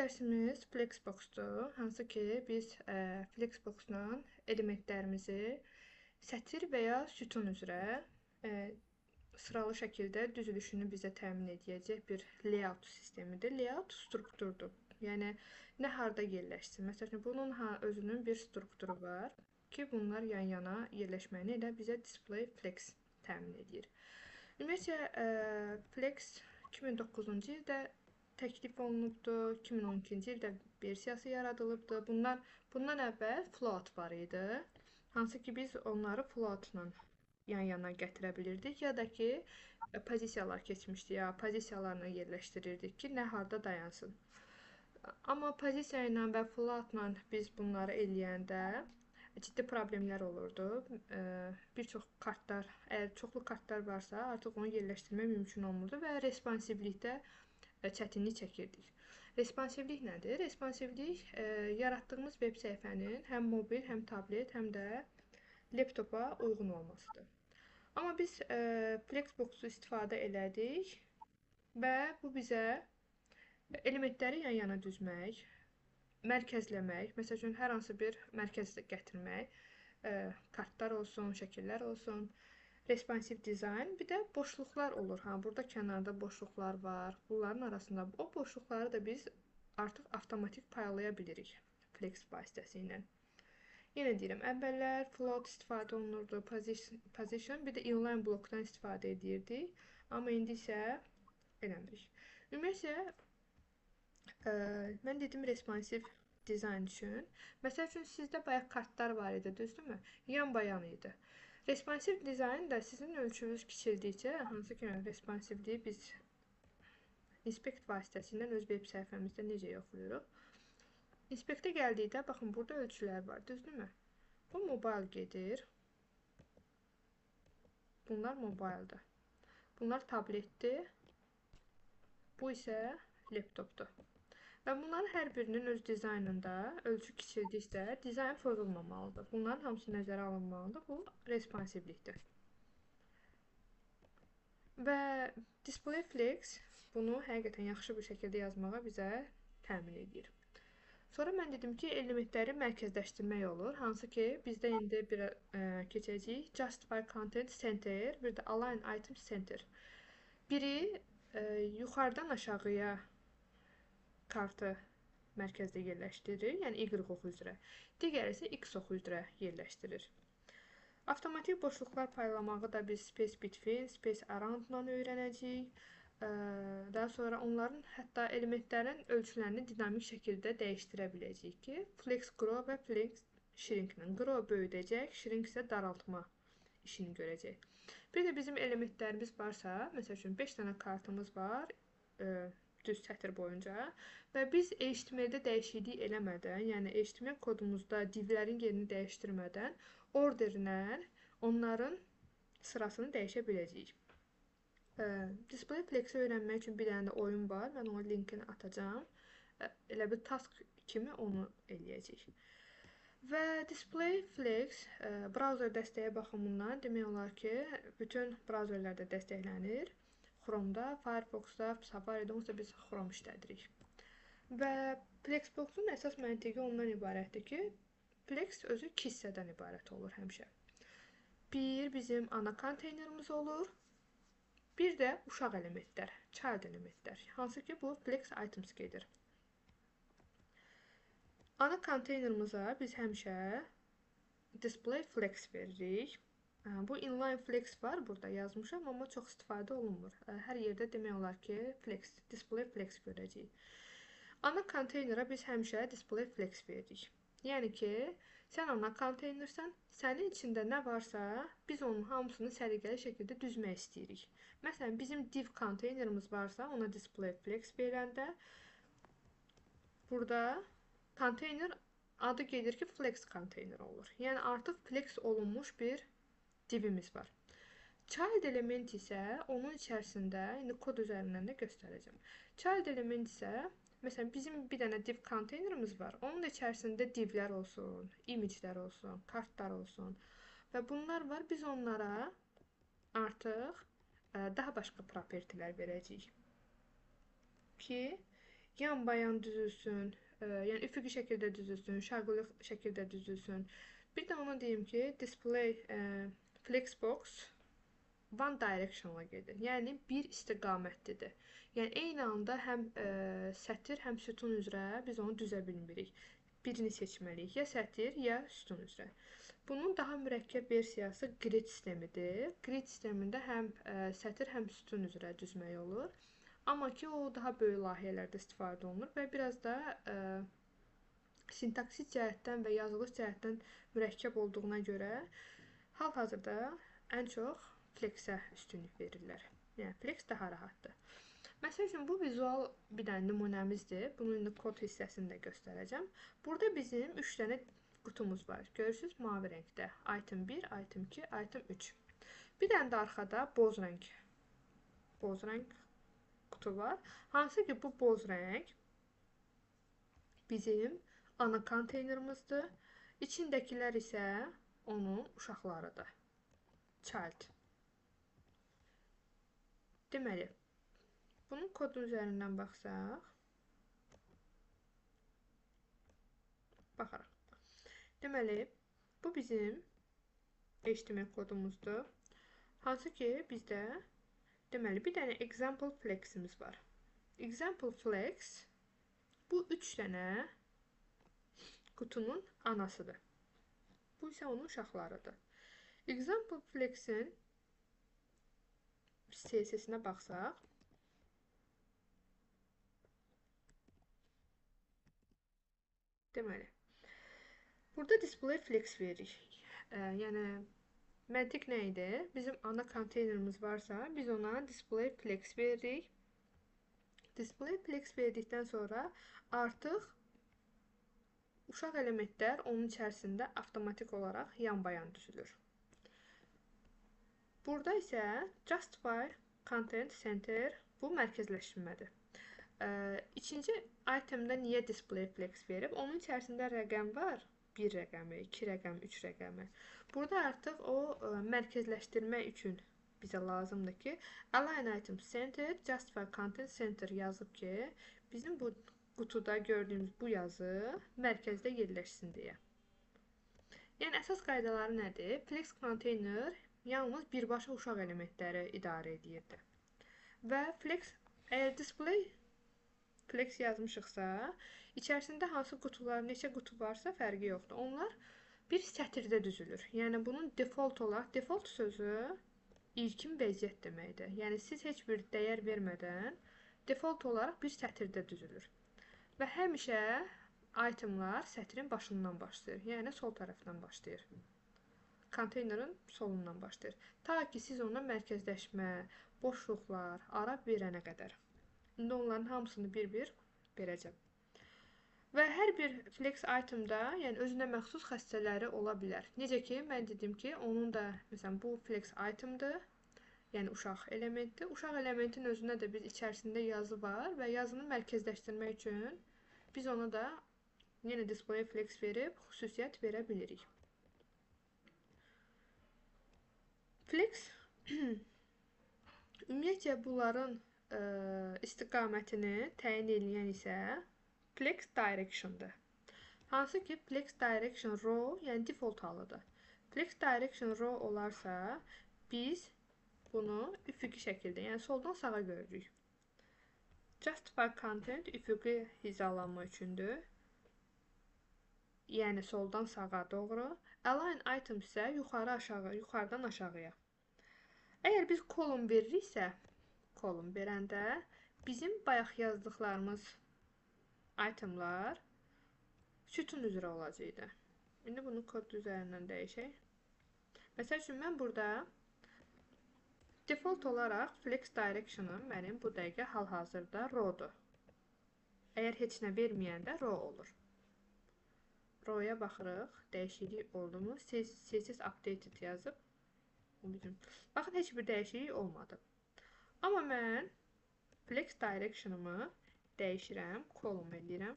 dərsimiz Flexbox-dur. Hansı ki, biz Flexbox-la elementlərimizi sətir və ya sütun üzrə sıralı şəkildə düzülüşünü bizə təmin edəcək bir layout sistemidir. Layout strukturdur. Yəni, nə harda yerləşsin. Məsələn, bunun özünün bir strukturu var ki, bunlar yan-yana yerləşməni elə bizə Display Flex təmin edir. Ümumiyyətlə, Flex 2009-cu ildə təklif olunubdur, 2012-ci ildə versiyası yaradılıbdır. Bundan əvvəl float var idi. Hansı ki, biz onları floatla yan-yana gətirə bilirdik, ya da ki, pozisiyalar keçmişdik, ya pozisiyalarını yerləşdirirdik ki, nə harda dayansın. Amma pozisiya ilə və floatla biz bunları eləyəndə ciddi problemlər olurdu. Bir çox kartlar, əgər çoxlu kartlar varsa, artıq onu yerləşdirmək mümkün olmurdu və responsivlikdə çətinlik çəkirdik. Responsivlik nədir? Responsivlik yaratdığımız veb səhifənin həm mobil, həm tablet, həm də laptopa uyğun olmasıdır. Amma biz Flexbox-u istifadə elədik və bu bizə elementləri yan-yana düzmək, mərkəzləmək, məsəl üçün hər hansı bir mərkəz gətirmək, kartlar olsun, şəkillər olsun, responsive dizayn, bir də boşluqlar olur. Burada kənarda boşluqlar var. Bunların arasında o boşluqları da biz artıq avtomatik paylaya bilirik Flex vasitəsilə. Yenə deyirəm, əvvəllər float istifadə olunurdu, position, bir də inline blokdan istifadə edirdik. Amma indi isə eləmirik. Ümumiyyətlə, mən dedim responsive dizayn üçün. Məsəl üçün, sizdə bayaq kartlar var idi, düzdürmü? Yan-bayan idi. Responsive dizayn da sizin ölçünüz kiçildikcə, hansı ki, responsivliyi biz inspect vasitəsilə öz web səhifəmizdə necə yoxlayırıq? Inspectə gəldikdə, baxın, burada ölçülər var, düzdürmü? Bu mobile gedir. Bunlar mobile'dır. Bunlar tabletdir. Bu isə laptopdur. Və bunların hər birinin öz dizaynında ölçü kiçildikdə dizayn pozulmamalıdır. Bunların hamısı nəzərə alınmalıdır. Bu responsivlikdir. Və Display Flex bunu həqiqətən yaxşı bir şəkildə yazmağa bizə təmin edir. Sonra mən dedim ki, elementləri mərkəzləşdirmək olur. Hansı ki, bizdə indi bir keçəcəyik. Justify Content Center, bir də Align Item Center. Biri yuxarıdan aşağıya kartı mərkəzdə yerləşdirir, yəni Y oxu üzrə. Digəri isə X oxu üzrə yerləşdirir. Avtomatik boşluqlar paylamağı da biz Space Between, Space Around-la öyrənəcəyik. Daha sonra onların hətta elementlərin ölçülərini dinamik şəkildə dəyişdirə biləcəyik ki, Flex Grow və Flex Shrink-lə. Grow böyüdəcək, Shrink isə daraltma işini görəcək. Bir də bizim elementlərimiz varsa, məsəl üçün 5 dənə kartımız var, düz sətir boyunca və biz HTML-də dəyişiklik eləmədən, yəni HTML kodumuzda divlərin yerini dəyişdirmədən orderlə onların sırasını dəyişə biləcəyik. Display Flex-i öyrənmək üçün bir dənə də oyun var. Mən onun linkini atacağım. Elə bir task kimi onu eləyəcək. Və Display Flex browser dəstəyi baxımından demək olar ki, bütün browserlərdə dəstəklənir. Chrome-da, Firefox-da, Safari-də, onsuz da biz Chrome işlədirik. Və Flexbox-un əsas məntiqi ondan ibarətdir ki, Flex özü 2 hissədən ibarət olur həmişə. Bir, bizim ana konteynerimiz olur. Bir də uşaq elementlər, child elementlər, hansı ki, bu Flex Items gedir. Ana konteynerimiza biz həmişə Display Flex veririk. Bu inline Flex var, burada yazmışam, amma çox istifadə olunmur. Hər yerdə demək olar ki, Flex, Display Flex görəcəyik. Ana konteynera biz həmişə Display Flex veririk. Yəni ki, sən ana konteynersən, sənin içində nə varsa, biz onun hamısını səliqəli şəkildə düzmək istəyirik. Məsələn, bizim div konteynerimiz varsa, ona Display Flex verəndə, burada konteyner adı gedir ki, Flex konteyner olur. Yəni, artıq Flex olunmuş bir divimiz var. Child element isə onun içərisində, indi kod üzərindən də göstərəcəm. Child element isə, məsələn, bizim bir dənə div konteynerimiz var. Onun da içərisində divlər olsun, imiclər olsun, kartlar olsun. Və bunlar var. Biz onlara artıq daha başqa propertilər verəcəyik. Ki, yan bayan düzülsün, yəni üfüqi şəkildə düzülsün, şaquli şəkildə düzülsün. Bir də ona deyim ki, display flexbox one directionla gedir. Yəni bir istiqamətlidir. Yəni eyni anda həm sətir, həm sütun üzrə biz onu düzə bilmirik. Birini seçməliyik, ya sətir, ya sütun üzrə. Bunun daha mürəkkəb versiyası grid sistemidir. Grid sistemində həm sətir, həm sütun üzrə düzmək olur. Amma ki, o daha böyük layihələrdə istifadə olunur və biraz da sintaksis cəhətdən və yazılış cəhətdən mürəkkəb olduğuna görə hal-hazırda ən çox flexə üstünlük verirlər. Yəni flex daha rahatdır. Məsəl üçün bu vizual bir dənə nümunəmizdir. Bunu indi kod hissəsində göstərəcəm. Burada bizim 3 dənə qutumuz var. Görürsüz mavi rəngdə. Item 1, item 2, item 3. Bir dənə də arxada boz rəng qutu var. Hansı ki bu boz rəng bizim ana konteynerimizdir. İçindəkilər isə onun uşaqlarıdır. Child. Deməli, bunun kodun üzərindən baxsaq, baxaraq. Deməli, bu bizim HTML kodumuzdur. Hansı ki, bizdə deməli, bir dənə example fleximiz var. Example flex bu 3 dənə qutunun anasıdır. Bu isə onun uşaqlarıdır. Example flex'in CSS-nə baxsaq, deməli, burada display flex veririk. Yəni, məntiq nə idi? Bizim ana konteynerimiz varsa, biz ona display flex veririk. Display flex verdikdən sonra artıq uşaq elementlər onun içərisində avtomatik olaraq yan-bayan düzülür. Burada isə justify content center bu mərkəzləşdirmədir. İkinci itemdə niyə display flex verib? Onun içərisində rəqəm var. 1 rəqəmi, 2 rəqəmi, 3 rəqəmi. Burada artıq o mərkəzləşdirmək üçün bizə lazımdır ki, align item center, justify content center yazıb ki, bizim bu qutuda gördüyümüz bu yazı mərkəzdə yerləşsin deyə. Yəni, əsas qaydaları nədir? Flex container yalnız birbaşa uşaq elementləri idarə edirdi. Və flex, əgər display flex yazmışıqsa, içərisində hansı qutular, neçə qutu varsa fərqi yoxdur. Onlar bir sətirdə düzülür. Yəni, bunun default olaraq, default sözü ilkin vəziyyət deməkdir. Yəni, siz heç bir dəyər vermədən default olaraq bir sətirdə düzülür. Və həmişə itemlar sətrin başından başlayır. Yəni, sol tərəfdən başlayır. Konteynerin solundan başlayır. Ta ki, siz ona mərkəzləşmə, boşluqlar, ara verənə qədər. İndi onların hamısını bir-bir verəcəm. Və hər bir flex itemda, yəni özünə məxsus xəstələri ola bilər. Necə ki, mən dedim ki, onun da, məsələn, bu flex itemdir, yəni uşaq elementi. Uşaq elementin özünə də biz içərisində yazı var və yazını mərkəzləşdirmək üçün biz ona da yenə display flex verib xüsusiyyət verə bilirik. Flex ümumiyyətcə bunların istiqamətini təyin edən isə flex direction'dır. Hansı ki, flex direction row, yəni default halıdır. Flex direction row olarsa, biz bunu üfüqi şəkildə, yəni soldan sağa görürük. Justify content üfüqi hizalanma üçündür. Yəni soldan sağa doğru. Align item isə yuxarı aşağı, yuxarıdan aşağıya. Əgər biz kolon veririksə, kolon verəndə bizim bayaq yazdıqlarımız itemlar sütun üzrə olacaqdı. İndi bunu kod üzərindən dəyişək. Məsəl üçün, mən burada default olaraq flex direction'ım mənim bu dəqiqə hal-hazırda row'dur. Əgər heç nə verməyəndə row olur. Row'ya baxırıq, dəyişiklik oldu mu? CSS updated yazıb. Baxın, heç bir dəyişiklik olmadı. Amma mən flex direction'ımı dəyişirəm, kolon edirəm.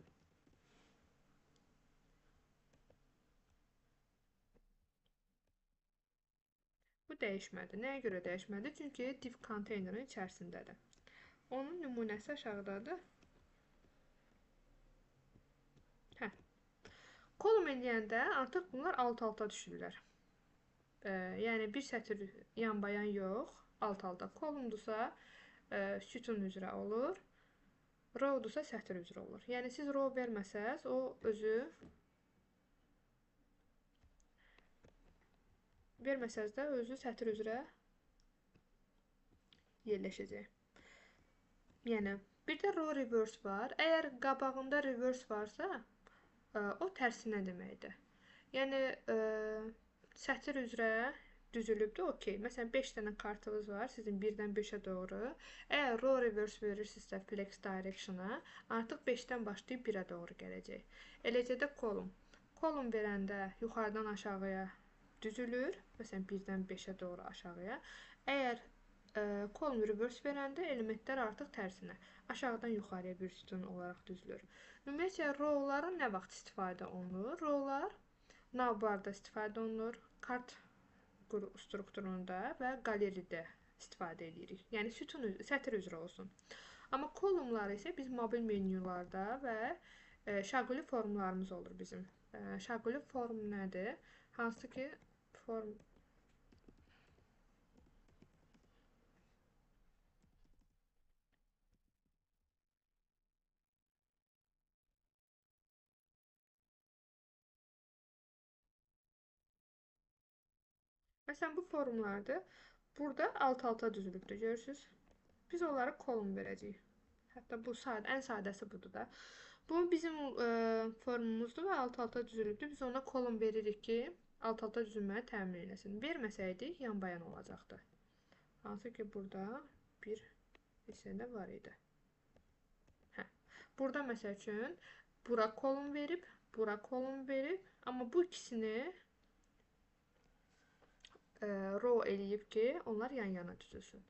Bu dəyişmədi. Nəyə görə dəyişmədi? Çünki div konteynerin içərisindədir. Onun nümunəsi aşağıdadır. Kolum eləyəndə artıq bunlar alt-alta düşürlər. Yəni bir sətr yan-bayan yox, alt-alta. Kolumdursa sütun üzrə olur. Rowdursa sətr üzrə olur. Yəni siz row verməsəz, o özü sətr üzrə yerləşəcək. Yəni bir də row reverse var. Əgər qabağında reverse varsa, o tərsinə deməkdir. Yəni sətr üzrə düzülübdür, okey. Məsələn, 5 dənə kartınız var, sizin 1-dən 5-ə doğru. Əgər row reverse verirsinizsə flex direction-a, artıq 5-dən başlayıb 1-ə doğru gələcək. Eləcə də kolum. Kolum verəndə yuxarıdan aşağıya düzülür. Məsələn, 1-dən 5-ə doğru aşağıya. Əgər kolum reverse verəndə elementlər artıq tərsinə, aşağıdan yuxarıya bir sütun olaraq düzülür. Ümumiyyətlə, rowların nə vaxt istifadə olunur? Rowlar navbarda istifadə olunur, kart strukturunda və qaleridə istifadə edirik. Yəni sətr üzrə olsun. Amma kolumları isə biz mobil menyularda və şaquli formlarımız olur bizim. Şaquli form nədir? Hansı ki form Məsələn, bu formlardır. Burada alt-alta düzülübdür, görürsünüz? Biz onlara kolum verəcəyik. Hətta bu ən sadəsi budur da. Bu bizim formumuzdur və alt-alta düzülübdür. Biz ona kolum veririk ki, alt-alta düzülməni təmin eləsin. Verməsəydik, yan-bayan olacaqdı. Hansı ki, burada bir hissədə var idi. Burada məsəl üçün, bura kolum verib, bura kolum verib, amma bu ikisini row eləyib ki, onlar yan-yana düzülsün.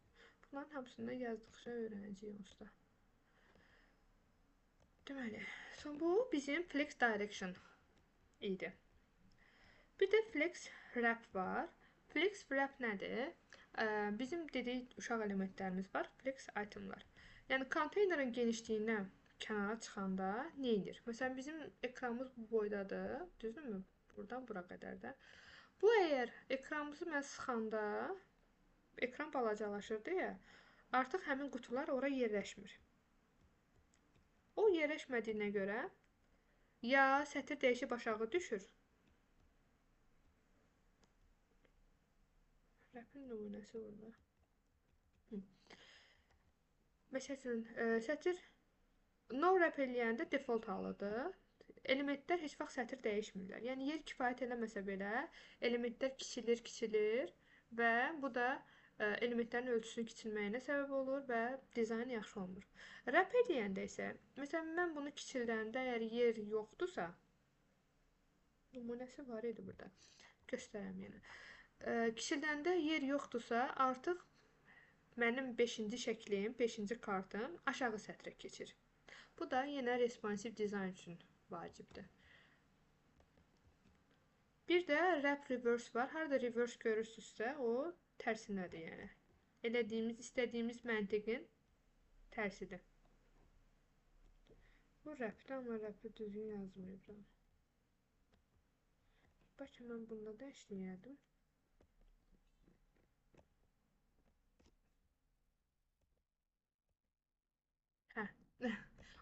Bunların hamısını yazdıqca öyrənəcəyik onsuz. Deməli, bu bizim flex direction idi. Bir də flex wrap var. Flex wrap nədir? Bizim dedik uşaq elementlərimiz var, flex itemlar. Yəni konteynerin genişliyindən kənara çıxanda nə edir? Məsələn, bizim ekranımız bu boydadır, düzdürmü? Buradan bura qədər də. Bu əgər ekranımızı mən sıxanda, ekran balacalaşır deyə, artıq həmin qutular ora yerləşmir. O yerləşmədiyinə görə ya sətr dəyişib aşağı düşür. Wrap-in nümunəsi burada. Məsələn, sətr no wrap eləyəndə default halıdır. Elementlər heç vaxt sətr dəyişmirlər. Yəni, yer kifayət eləməsə belə, elementlər kiçilir və bu da elementlərin ölçüsünün kiçilməyinə səbəb olur və dizayn yaxşı olmur. Wrap eləyəndə isə, məsələn, mən bunu kiçildəndə, əgər yer yoxdursa, nümunəsi var idi burada, göstərəm yəni. Kiçildəndə yer yoxdursa, artıq mənim 5-ci şəklim, 5-ci kartım aşağı sətrə keçir. Bu da yenə responsiv dizayn üçün vacibdir. Bir də wrap reverse var. Harada reverse görürsünüzsə, o tərsinədir yəni. Elədiyimiz, istədiyimiz məntiqin tərsidir. Bu wrap'də, amma wrap'ı düzgün yazmayıbram. Bəlkə mən bunda da işləyərdim.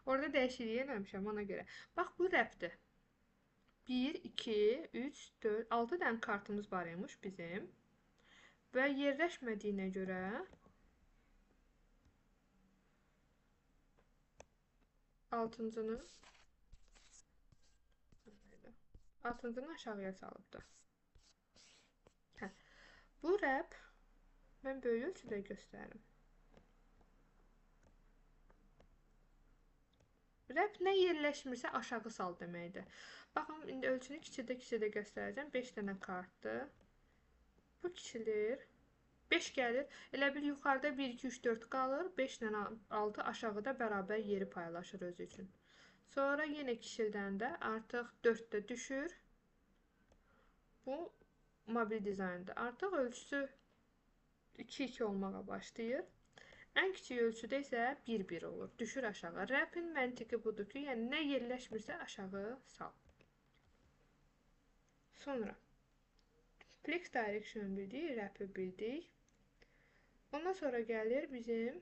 Orada dəyişiklik eləmişəm ona görə. Bax, bu wrap'dir. 1, 2, 3, 4, 6 dənə kartımız var imiş bizim. Və yerləşmədiyinə görə altıncını aşağıya salıbdır. Bu wrap mən böyük ölçüdə göstərim. Wrap nə yerləşmirsə aşağı sal deməkdir. Baxın, indi ölçünü kiçildə göstərəcəm. 5 dənə kartdır. Bu kiçilir. 5 gəlir. Elə bil yuxarıda 1, 2, 3, 4 qalır. 5 dənə 6 aşağıda bərabər yeri paylaşır özü üçün. Sonra yenə kiçildəndə artıq 4-də düşür. Bu mobil dizayndır. Artıq ölçüsü 2-2 olmağa başlayır. Ən kiçik ölçüdə isə 1-1 olur. Düşür aşağı. Wrap-in məntiqi budur ki, yəni nə yerləşmirsə aşağı sal. Sonra flex direction bildik, wrap'i bildik. Ondan sonra gəlir bizim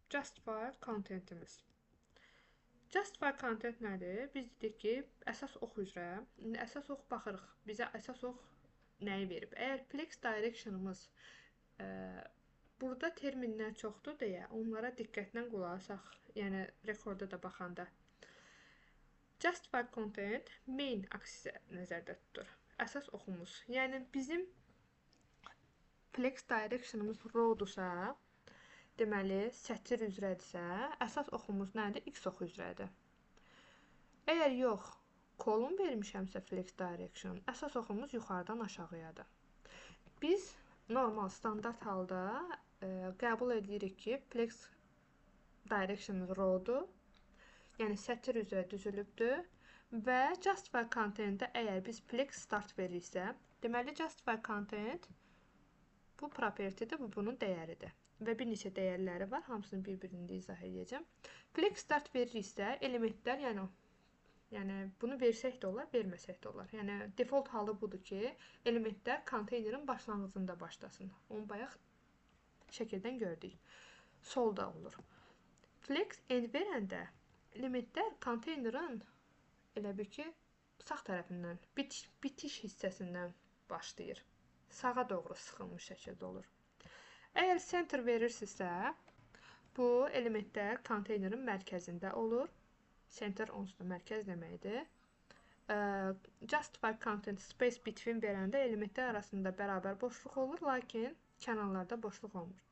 justify contentimiz. Justify content nədir? Biz dedik ki, əsas ox üzrə, əsas ox baxırıq, bizə əsas ox nəyi verib? Əgər flex directionımız burada terminlər çoxdur deyə, onlara diqqətlə qulaq asaq, yəni rekorda da baxanda. Justify content main aksisi nəzərdə tutur. Əsas oxumuz. Yəni bizim flex directionımız row-dursa, deməli sətir üzrədirsə, əsas oxumuz nədir? X oxu üzrədir. Əgər yox, kolon vermişəmsə flex direction, əsas oxumuz yuxarıdan aşağıyadır. Biz normal, standart halda qəbul edirik ki, flex directionımız row-dur. Yəni sətir üzrə düzülübdür və justify content-də əgər biz flex start veririksə, deməli justify content bu property-dir, bu bunun dəyəridir. Və bir neçə dəyərləri var, hamısını bir-birində izah edəcəm. Flex start veririksə, elementlər, yəni bunu versək də olar, verməsək də olar. Yəni default halı budur ki, elementlər konteynerin başlanğıcında başlasın. Onu bayaq şəkildən gördük. Solda olur. Flex end verəndə elementlər konteynerin elə bir ki, sağ tərəfindən, bitiş hissəsindən başlayır. Sağa doğru sıxılmış şəkildə olur. Əgər center verirsinizsə, bu elementlər konteynerin mərkəzində olur. Center onsuz da mərkəz deməkdir. Justify content space between verəndə elementlər arasında bərabər boşluq olur, lakin kənarlarda boşluq olmur.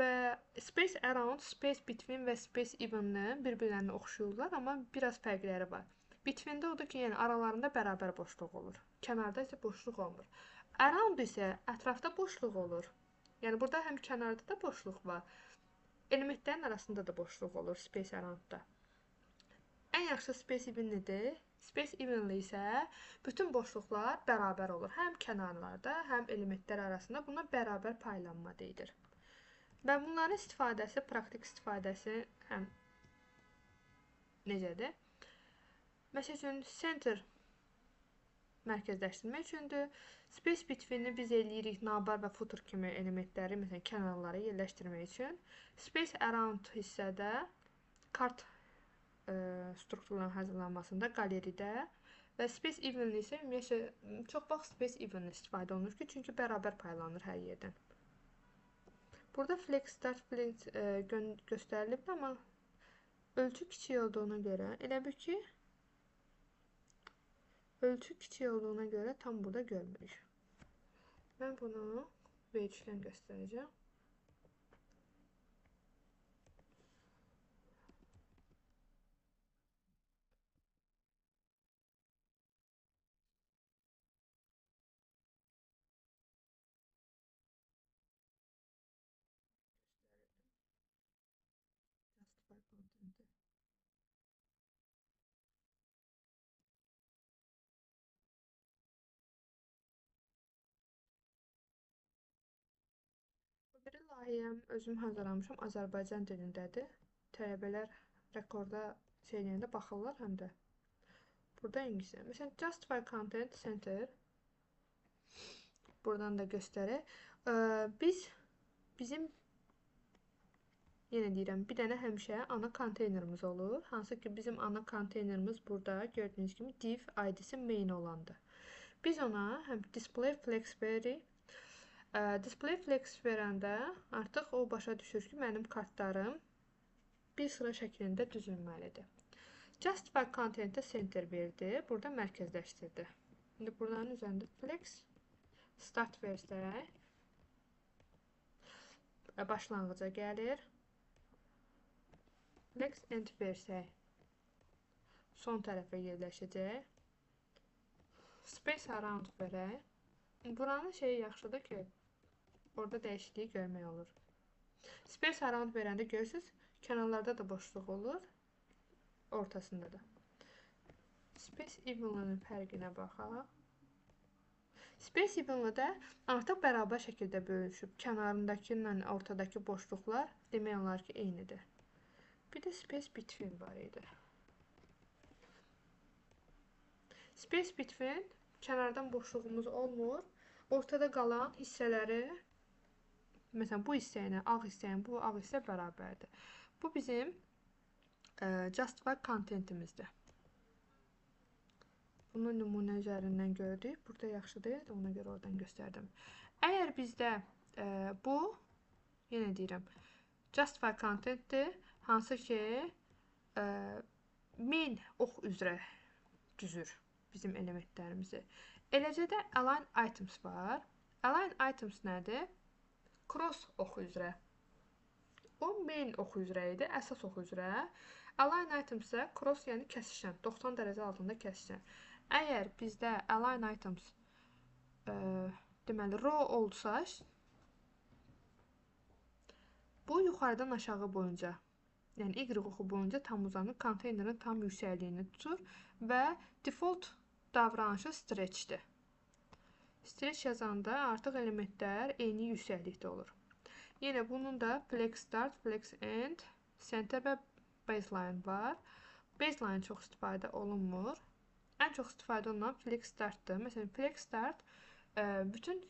Və space around, space between və space even-ni bir-birlərinə oxşuyurlar, amma biraz fərqləri var. Between-də odur ki, yəni aralarında bərabər boşluq olur. Kənarda isə boşluq olmur. Around isə ətrafda boşluq olur. Yəni burada həm kənarda da boşluq var, elementlərin arasında da boşluq olur space around-da. Ən yaxşı space even-lidir. Space even-li isə bütün boşluqlar bərabər olur. Həm kənarlarda, həm elementlər arasında buna bərabər paylanma deyilir. Və bunların istifadəsi, praktik istifadəsi həm necədir? Məsəl üçün, center mərkəzləşdirmək üçündür. Space between-ni biz eləyirik navbar və footer kimi elementləri, məsələn, kənarlara yerləşdirmək üçün. Space around hissədə kart strukturların hazırlanmasında, qaleridə və space even-li isə ümumiyyətlə çox vaxt space even-li istifadə olunur ki, çünki bərabər paylanır hər yerdən. Burada flex start flex göstərilib, amma ölçü kiçik olduğuna görə, elə bir ki, ölçü kiçik olduğuna görə tam burada görmürük. Mən bunu V3-dən göstərəcəm. Bu biri layihəm özüm hazırlamışam, Azərbaycan dilindədir. Tələbələr rekorda şeylərində baxırlar həm də. Burada ingiliscə. Məsələn, Justify Content Center. Buradan da göstərir. Bizim yenə deyirəm, bir dənə həmişə ana konteynerimiz olur. Hansı ki, bizim ana konteynerimiz burada gördüyünüz kimi div ID-si main olandır. Biz ona həm display flex veririk. Display flex verəndə artıq o başa düşür ki, mənim kartlarım bir sıra şəklində düzülməlidir. Justify Content-ə center verdi. Burada mərkəzləşdirdi. İndi buradan üzərində flex start versək, başlanğıca gəlir. Flex end versək, son tərəfə yerləşəcək. Space around verək. Buranın şeyi yaxşıdır ki, orada dəyişikliyi görmək olur. Space around verəndə görürsünüz, kənarlarda da boşluq olur, ortasında da. Space even'ın fərqinə baxaq. Space even'də artıq bərabər şəkildə bölünüşüb. Kənarındakı ilə ortadakı boşluqlar demək olar ki, eynidir. Bir də space between var idi. Space between kənardan boşluğumuz olmur. Ortada qalan hissələri, məsələn bu hissə ilə ağ hissə ilə bu ağ hissə bərabərdir. Bu bizim justify contentimizdir. Bunu nümunə üzərindən gördük. Burada yaxşıdır, ona görə oradan göstərdim. Əgər bizdə bu, yenə deyirəm, justify contentdir, hansı ki 1000 ox üzrə düzür bizim elementlərimizi. Eləcə də align items var. Align items nədir? Cross ox üzrə. O 1000 ox üzrə idi, əsas ox üzrə. Align items isə cross, yəni kəsişən, 90 dərəcə altında kəsişən. Əgər bizdə align items deməli row olsa, bu yuxarıdan aşağı boyunca, yəni Y oxu boyunca tam uzanır, konteynerin tam yüksəkliyini tutur və default davranışı stretchdir. Stretch yazanda artıq elementlər eyni yüksəklikdə olur. Yenə bunun da flex start, flex end, center və baseline var. Baseline çox istifadə olunmur. Ən çox istifadə olunan flex startdır. Məsələn, flex start bütün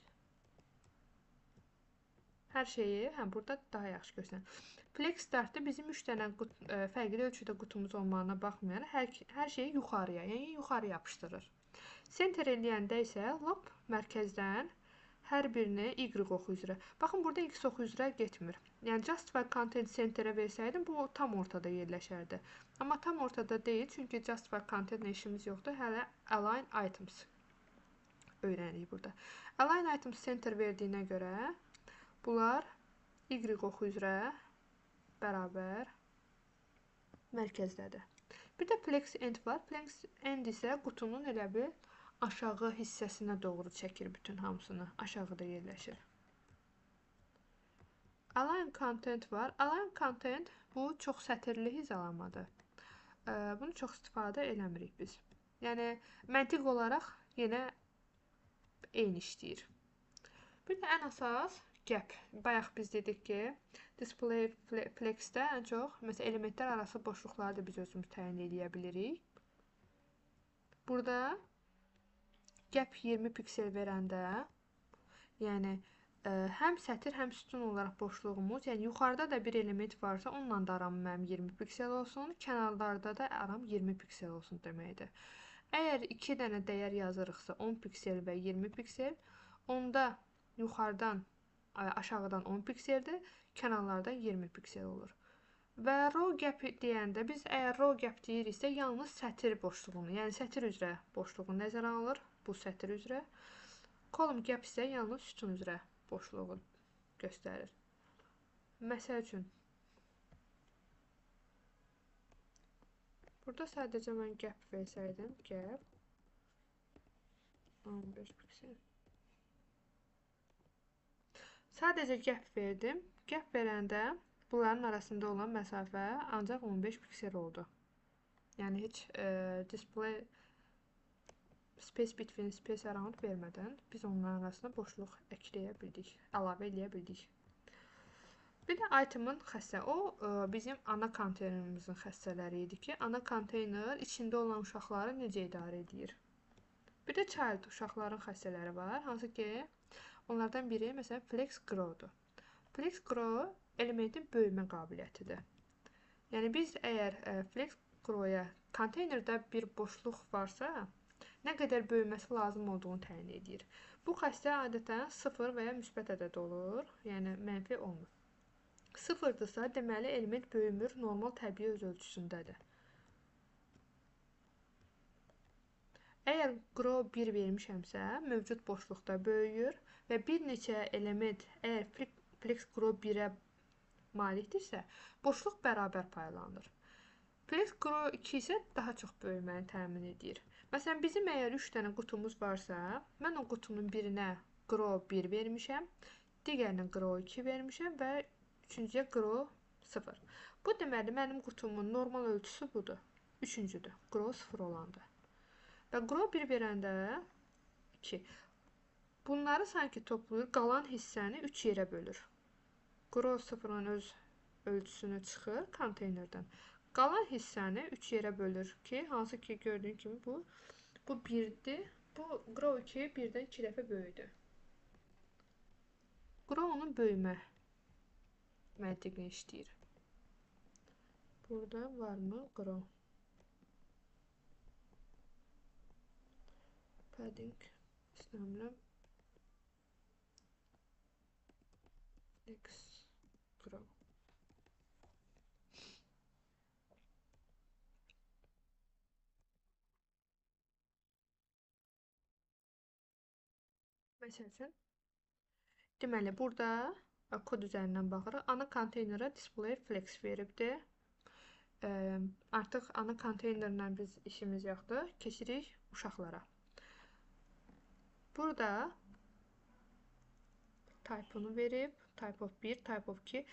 hər şeyi, burada daha yaxşı göstərir. Flex startda bizim 3 dənə fərqli ölçüdə qutumuz olmağına baxmayaraq hər şeyi yuxarıya, yəni yuxarı yapışdırır. Center eləyəndə isə lap mərkəzdən hər birini Y oxu üzrə. Baxın, burada X oxu üzrə getmir. Yəni justify content centerə versəydim, bu tam ortada yerləşərdi. Amma tam ortada deyil, çünki justify content-lə işimiz yoxdur. Hələ align items öyrənirik burada. Align items center verdiyinə görə bunlar Y oxu üzrə bərabər mərkəzdədir. Bir də flex end var. Flex end isə qutunun elə bir aşağı hissəsinə doğru çəkir bütün hamısını. Aşağıda yerləşir. Align content var. Align content bu çox sətirli hizalamadır. Bunu çox istifadə eləmirik biz. Yəni məntiq olaraq yenə eyni işləyir. Bir də ən əsas gap. Bayaq biz dedik ki, display flexdə ən çox məsələn elementlər arası boşluqları da biz özümüz təyin edə bilirik. Burada gap 20 piksel verəndə, yəni həm sətir, həm sütun olaraq boşluğumuz, yəni yuxarıda da bir element varsa, onunla da aram mənim 20 piksel olsun, kənarlarda da aram 20 piksel olsun deməkdir. Əgər 2 dənə dəyər yazırıqsa, 10 piksel və 20 piksel, onda yuxarıdan, aşağıdan 10 pikseldir, kənarlardan 20 piksel olur. Və row gap deyəndə, biz əgər row gap deyiriksə, yalnız sətir boşluğunu, yəni sətir üzrə boşluğu nəzərə alır, bu sətir üzrə. Column gap isə yalnız sütun üzrə boşluğu göstərir. Məsəl üçün, burada sadəcə mən gap versəydim, gap 15 piksel. Sadəcə gap verdim. Gap verəndə bunların arasında olan məsafə ancaq 15 piksel oldu. Yəni heç display space between, space around vermədən biz onların arasında boşluq əkləyə bildik, əlavə eləyə bildik. Bir də item'ın xəstə, o bizim ana konteynerimizin xəstələri idi ki, ana konteyner içində olan uşaqları necə idarə edir. Bir də child uşaqların xəstələri var, hansı ki onlardan biri məsələn flex grow'dur. Flex grow elementin böyümə qabiliyyətidir. Yəni biz əgər flex grow'a konteynerdə bir boşluq varsa, nə qədər böyüməsi lazım olduğunu təyin edir. Bu xəstə adətən 0 və ya müsbət ədəd olur, yəni mənfi olmur. 0-dırsa, deməli element böyümür, normal təbii öz ölçüsündədir. Əgər grow 1 vermişəmsə, mövcud boşluqda böyüyür və bir neçə element əgər flex grow 1-ə malikdirsə, boşluq bərabər paylanır. Flex grow 2 isə daha çox böyüməni təmin edir. Məsələn, bizim əgər 3 dənə qutumuz varsa, mən o qutunun birinə grow 1 vermişəm, digərinə grow 2 vermişəm və üçüncüyə grow 0. Bu deməli, mənim qutumun normal ölçüsü budur. Üçüncüdür, grow 0 olandır. Və grow 1 verəndə 2. Bunları sanki toplayır, qalan hissəni 3 yerə bölür. Grow 0-ın öz ölçüsünü çıxır konteynerdən. Qalan hissəni 3 yerə bölür ki, hansı ki gördüyün kimi bu Bu 1'dir. Bu grow 2 birdən 2 dəfə böyüdür. Grow onun böyümə məntiqini işləyir. Burada varmı grow? Padding istəmirəm. Flex grow. Məsəl üçün, deməli, burada kod üzərindən baxırıq. Ana konteynerə display flex veribdir. Artıq ana konteynerlə biz işimiz yoxdur. Keçirik uşaqlara. Burada type-ını verib, type of 1, type of 2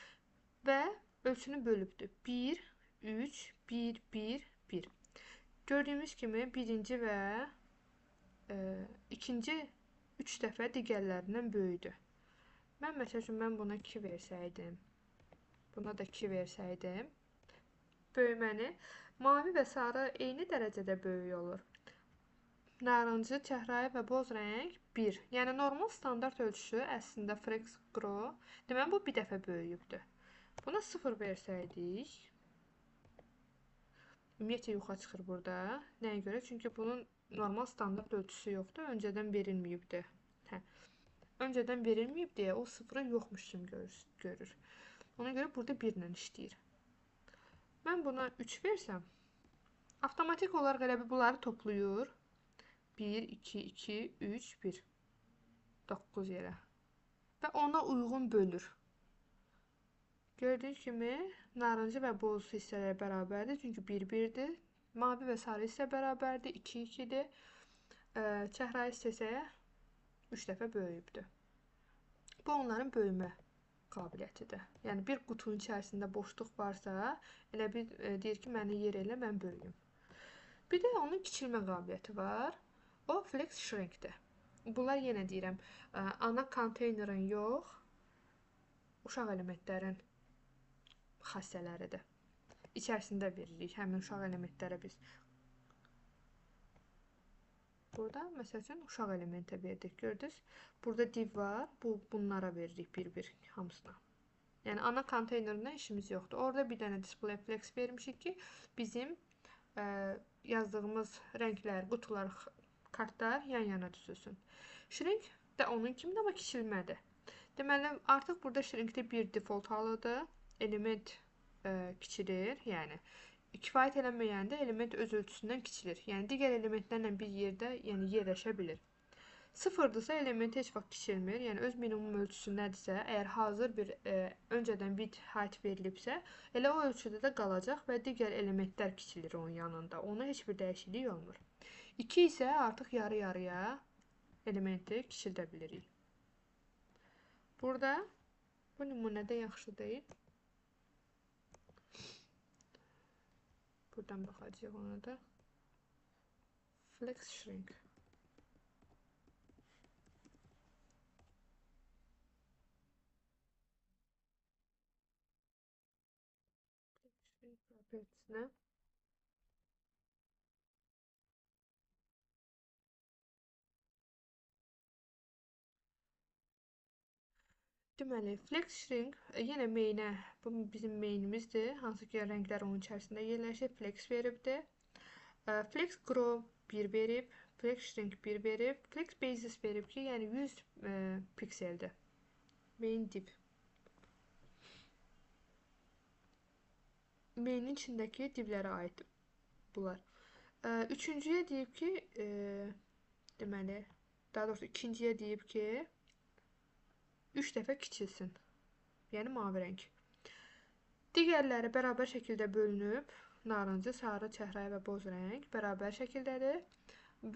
və ölçünü bölübdür. 1, 3, 1, 1, 1. Gördüyümüz kimi birinci və ikinci 3 dəfə digərlərindən böyüdür. Məsəl üçün, mən buna 2 versəydim, buna da 2 versəydim, böyüməni mavi və sarı eyni dərəcədə böyük olur. Narıncı, çəhrayı və boz rəng 1. Yəni, normal standart ölçüsü əslində flex grow. Deməli, bu bir dəfə böyüyübdür. Buna 0 versəydik, ümumiyyətlə yoxa çıxır burada. Nəyə görə? Çünki bunun normal standart ölçüsü yoxdur, öncədən verilməyibdir. Öncədən verilməyib deyə o 0-ı yoxmuş kimi görür. Ona görə burada 1 ilə işləyir. Mən buna 3 versəm, avtomatik olaraq elə bunları toplayır. 1, 2, 2, 3, 1. 9 yerə. Və ona uyğun bölür. Gördüyünüz kimi, narıncı və boz hissələr bərabərdir. Çünki 1, 1-dir. Mavi və sarı hissə bərabərdir. 2, 2-dir. Çəhrayı hissə isə 3 dəfə böyüyübdür. Bu, onların böyümə qabiliyyətidir. Yəni, bir qutunun içərisində boşluq varsa, elə bir deyir ki, məni yer elə, mən böyüyüm. Bir də onun kiçilmə qabiliyyəti var. O, flex shrinkdir. Bunlar yenə deyirəm, ana konteynerin yox, uşaq elementlərin xassələridir. İçərisində veririk həmin uşaq elementlərə biz. Burada, məsəl üçün, uşaq elementə verdik, gördünüz. Burada div var, bunlara veririk bir-bir hamısına. Yəni, ana konteynerlə işimiz yoxdur. Orada bir dənə display flex vermişik ki, bizim yazdığımız rənglər, qutular, kartlar yan-yana düzülsün. Shrink də onun kimi, amma kiçilmədir. Deməli, artıq burada shrinkdə bir default halıdır. Element kiçilir, yəni kifayət eləməyəndə element öz ölçüsündən kiçilir. Yəni, digər elementlərlə bir yerdə yerləşə bilir. 0-dırsa element heç vaxt kiçilmir. Yəni, öz minimum ölçüsündədirsə, əgər hazır bir öncədən bit height verilibsə, elə o ölçüdə də qalacaq və digər elementlər kiçilir onun yanında. Ona heç bir dəyişiklik olmur. 2 isə artıq yarı-yarıya elementi kiçildə bilirik. Burada bu nümunədə yaxşı deyil. Buradan baxacağıq ona da. Flex shrink. Shrink propertiesine. Deməli, flex shrink yenə mainə, bu bizim mainimizdir. Hansı ki, rənglər onun içərisində yerləşir. Flex veribdir. Flex grow 1 verib. Flex shrink 1 verib. Flex basis verib ki, yəni 100 pikseldir. Main div. Mainin içindəki divlərə aid bunlar. Üçüncüyə deyib ki, deməli, daha doğrusu ikinciyə deyib ki, 3 dəfə kiçilsin. Yəni, mavi rəng. Digərləri bərabər şəkildə bölünüb. Narıncı, sarı, çəhrayı və boz rəng bərabər şəkildədir.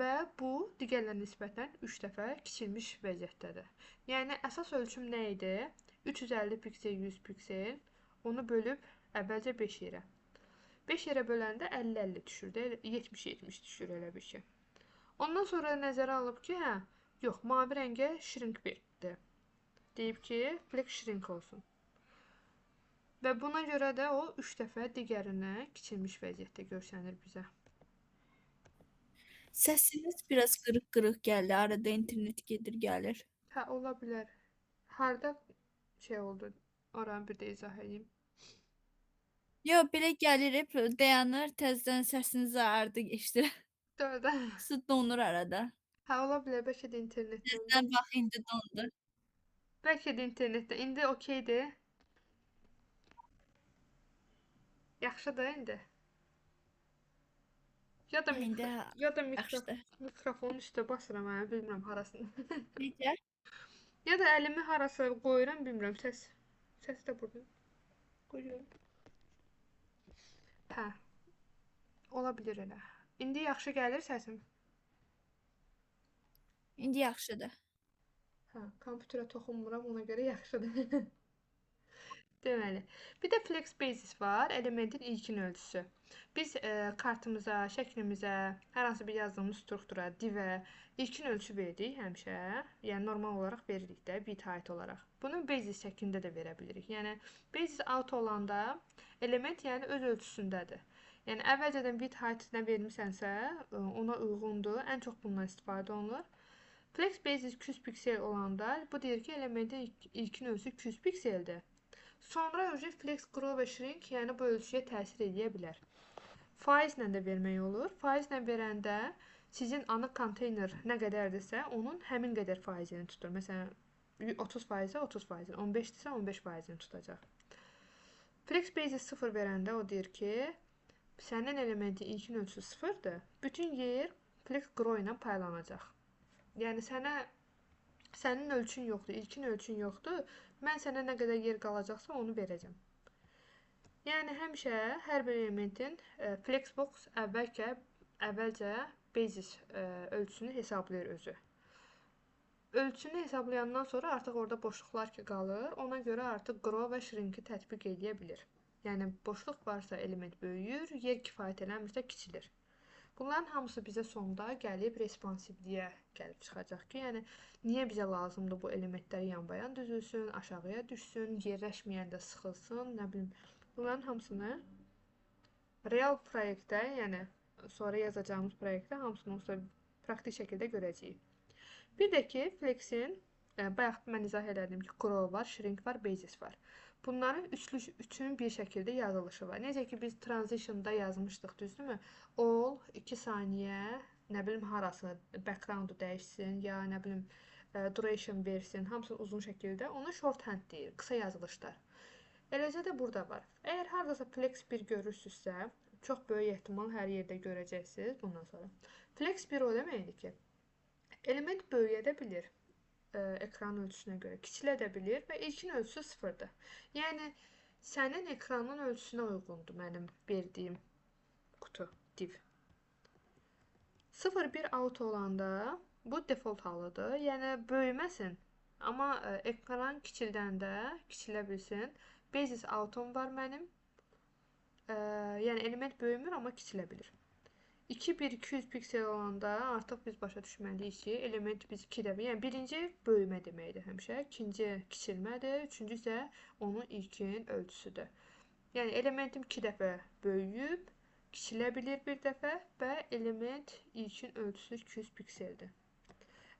Və bu, digərlərə nisbətən 3 dəfə kiçilmiş vəziyyətdədir. Yəni, əsas ölçüm nə idi? 350 piksel, 100 piksel. Onu bölüb əvvəlcə 5 yerə. 5 yerə böləndə 50-50 düşür. 70-70 düşür elə bir şey. Ondan sonra nəzərə alıb ki, yox, mavi rəngə shrink verdi. Deyib ki, flex shrink olsun. Və buna görə də o 3 dəfə digərinə kiçilmiş vəziyyətdə görsənir bizə. Səsiniz biraz qırıq-qırıq gəlir. Arada internet gedir, gəlir. Hə, ola bilər. Harda şey oldu? Oranı bir də izah edeyim. Yo, belə gəlir, hep dayanır, təzədən səsiniz ardı eşidirəm. Doğrudan. Su donur arada. Hə, ola bilər. Bəlkə də internetdəndir. Təzədən bax indi dondu. Bəlkə də internetdən. İndi okeydir. Yaxşıdır indi. Ya da İndi ya da yaxşıdır. mikrofonun üstə basıram, hə, bilmirəm harasını. Necə? Ya da əlimi harasa qoyuram, bilmirəm. Səs də burada. Qoyuram. Hə, ola bilər elə. İndi yaxşı gəlir səsim. İndi yaxşıdır. Hə, kompüterə toxunmuram, ona görə yaxşıdır. Deməli, bir də flex basis var, elementin ilkin ölçüsü. Biz kartımıza, şəklimizə, hər hansı bir yazdığımız struktura, divə ilkin ölçü verdik həmişə. Yəni normal olaraq veririk də bit height olaraq. Bunu basis şəklində də verə bilirik. Yəni basis out olanda element yəni öz ölçüsündədir. Yəni əvvəlcədən bit height nə vermisənsə, ona uyğundur. Ən çox bundan istifadə olunur. Flex basis 200 piksel olanda bu deyir ki, elementin ilkin ölçüsü 200 pikseldir. Sonra flex, grow və shrink, yəni bu ölçüyə təsir edə bilər. Faizlə də vermək olur. Faizlə verəndə sizin ana konteyner nə qədərdirsə, onun həmin qədər faizini tutur. Məsələn, 30%-ə 30%, 15-dirsə 15%-ni tutacaq. Flex basis 0 verəndə o deyir ki, sənin elementin ilkin ölçüsü 0-dır. Bütün yer flex grow ilə paylanacaq. Yəni sənin ölçün yoxdur, ilkin ölçün yoxdur. Mən sənə nə qədər yer qalacaqsa onu verəcəm. Yəni həmişə hər bir elementin flexbox əvvəlcə basis ölçüsünü hesablayır özü. Ölçünü hesablayandan sonra artıq orada boşluqlar ki qalır, ona görə artıq grow və shrink'i tətbiq edə bilir. Yəni boşluq varsa element böyüyür, yer kifayət eləmirsə kiçilir. Bunların hamısı bizə sonda gəlib responsivliyə gəlib çıxacaq ki, yəni niyə bizə lazımdır bu elementlər yanbayan düzülsün, aşağıya düşsün, yerləşməyəndə sıxılsın, nə bilim. Bunların hamısını real proyektdə, yəni sonra yazacağımız proyektdə hamısını onsuz praktik şəkildə görəcəyik. Bir də ki, flexin bayaq mən izah elədim ki, grow var, shrink var, basis var. Bunların üçünün bir şəkildə yazılışı var. Necə ki biz transition'da yazmışdıq, düzdürmü? All 2 saniyə, nə bilim harası background-u dəyişsin, ya nə bilim duration versin, hamısı uzun şəkildə. Ona shorthand deyir, qısa yazılışlar. Eləcə də burada var. Əgər hardasa flex 1 görürsünüzsə, çox böyük ehtimal hər yerdə görəcəksiniz bundan sonra. Flex 1 o deməkdir ki, element böyüyə də bilir. Ekran ölçüsünə görə kiçilə də bilir və ilkin ölçüsü 0-dır. Yəni sənin ekranın ölçüsünə uyğundur mənim verdiyim qutu, div. 0-1 out olanda bu default halıdır. Yəni böyüməsin, amma ekran kiçildəndə kiçilə bilsin. Basis out'um var mənim. Yəni element böyümür, amma kiçilə bilir. 2-1-200 piksel olanda artıq biz başa düşməliyik ki, element biz 2 dəfə, yəni birinci böyümə deməkdir həmişə, ikinci kiçilmədir, üçüncü isə onun ilkin ölçüsüdür. Yəni elementim 2 dəfə böyüyüb, kiçilə bilir bir dəfə və element ilkin ölçüsü 200 pikseldir.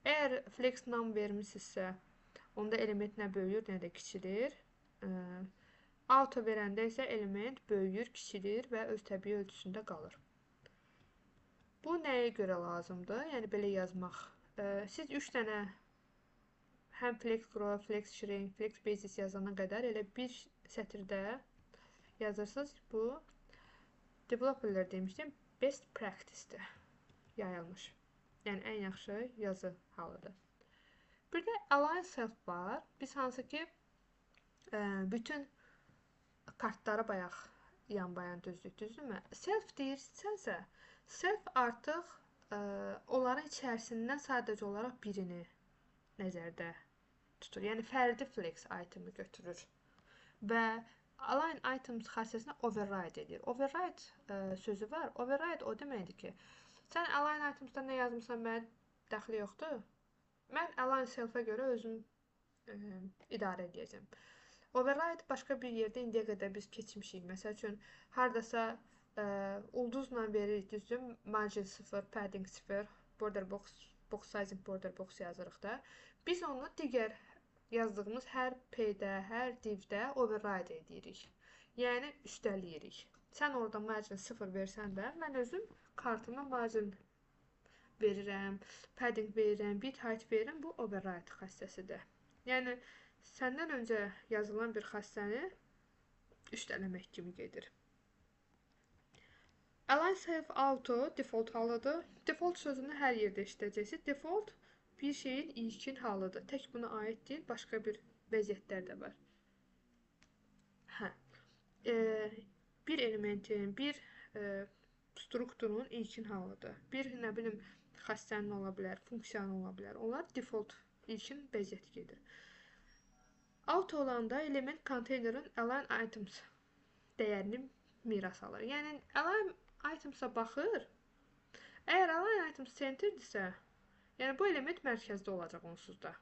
Əgər flex num vermisinizsə, onda element nə böyüyür, nə də kiçilir. Auto verəndə isə element böyüyür, kiçilir və öz təbii ölçüsündə qalır. Bu nəyə görə lazımdır? Yəni belə yazmaq. Siz 3 dənə həm flex grow, flex shrink, flex basis yazana qədər elə bir sətirdə yazırsınız. Bu developerlər demişdim, best practice-dir. Yayılmış. Yəni ən yaxşı yazı halıdır. Bir də align self var. Biz hansı ki bütün kartları bayaq yanbayan düzdük, düzdürmü? Self deyirsənsə, self artıq onların içərisindən sadəcə olaraq birini nəzərdə tutur. Yəni fərdi flex itemi götürür və align items xassəsini override edir. Override sözü var. Override o deməkdir ki, sən align itemsda nə yazmısan, mənə dəxli yoxdur. Mən align self-ə görə özüm idarə edəcəm. Override başqa bir yerdə indiyə qədər biz keçmişik. Məsəl üçün, hardasa ulduzla veririk düzdür. Margin 0, padding 0, border box, box sizing border box yazırıq da. Biz onu digər yazdığımız hər p-də, hər divdə override edirik. Yəni üstəliyirik. Sən orada margin 0 versən də, mən özüm kartıma margin verirəm, padding verirəm, bit height verirəm. Bu override xassəsidir. Yəni səndən öncə yazılan bir xassəni üstələmək kimi gedir. Align Self Auto default halıdır. Default sözünü hər yerdə işlədəcəksiniz. Default bir şeyin ilkin halıdır. Tək buna aid deyil, başqa bir vəziyyətlər də var. Bir elementin, bir strukturun ilkin halıdır. Bir, nə bilim, xassənin ola bilər, funksiyanın ola bilər. Onlar default ilkin vəziyyət gedir. Auto olanda element konteynerin align items dəyərini miras alır. Yəni align itemsa baxır. Əgər align items centerdirsə, yəni bu element mərkəzdə olacaq onsuz da.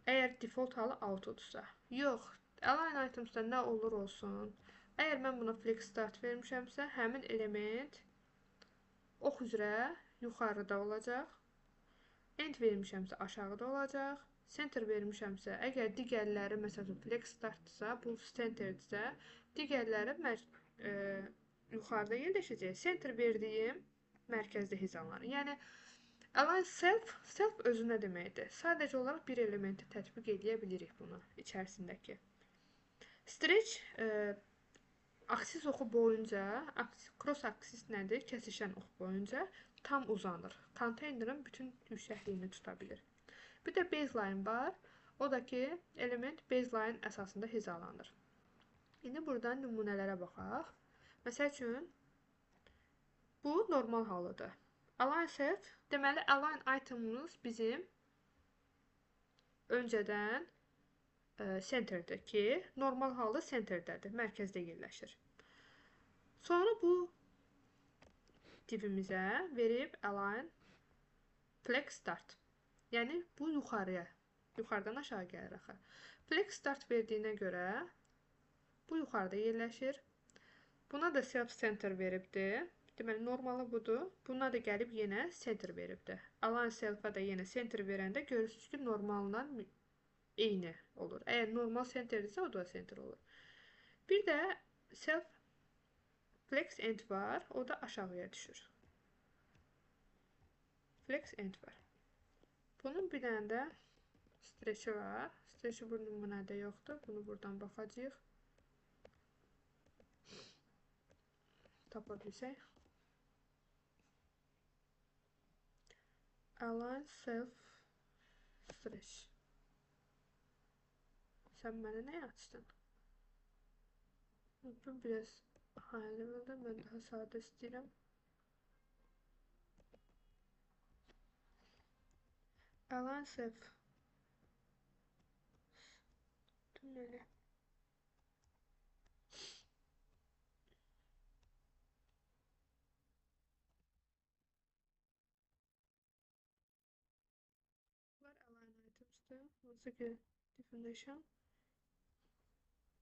Əgər default halı autodursa. Yox, align itemsda nə olur olsun. Əgər mən buna flex start vermişəmsə, həmin element ox üzrə yuxarıda olacaq. End vermişəmsə aşağıda olacaq. Center vermişəmsə, əgər digərləri məsələn flex startdırsa, bu centerdirsə, digərləri yuxarıda yerləşəcək. Center verdiyim mərkəzdə hizallanır. Yəni align self özü nə deməkdir? Sadəcə olaraq bir elementi tətbiq edə bilirik bunu içərisindəki. Stretch aksis oxu boyunca, cross aksis nədir? Kəsişən ox boyunca tam uzanır. Konteynerin bütün yüksəkliyini tuta bilir. Bir də baseline var. O da ki, element baseline əsasında hizalanır. İndi buradan nümunələrə baxaq. Məsəl üçün, bu normal halıdır. Align self, deməli, align itemimiz bizim öncədən centerdir ki, normal halı centerdədir, mərkəzdə yerləşir. Sonra bu divimizə verib align flex start. Yəni bu yuxarıdan aşağı gəlir axı. Flex start verdiyinə görə bu yuxarıda yerləşir. Buna da self center veribdir. Deməli normalı budur. Buna da gəlib yenə center veribdir. Align self-a da yenə center verəndə görürsünüz ki, normalla eyni olur. Əgər normal centerdirsə, o da center olur. Bir də self flex end var. O da aşağıya düşür. Flex end var. Bunun bir dənə də stretch'i var. Stretch'i bu nümunədə yoxdur. Bunu buradan baxacağıq. Tapa bilsək. Align self stretch. Sən mənə nə açdın? Bu biraz high level'da. Mən daha sadə istəyirəm. Align self. Tüneli. Var align items'da. Nasıl ki definition.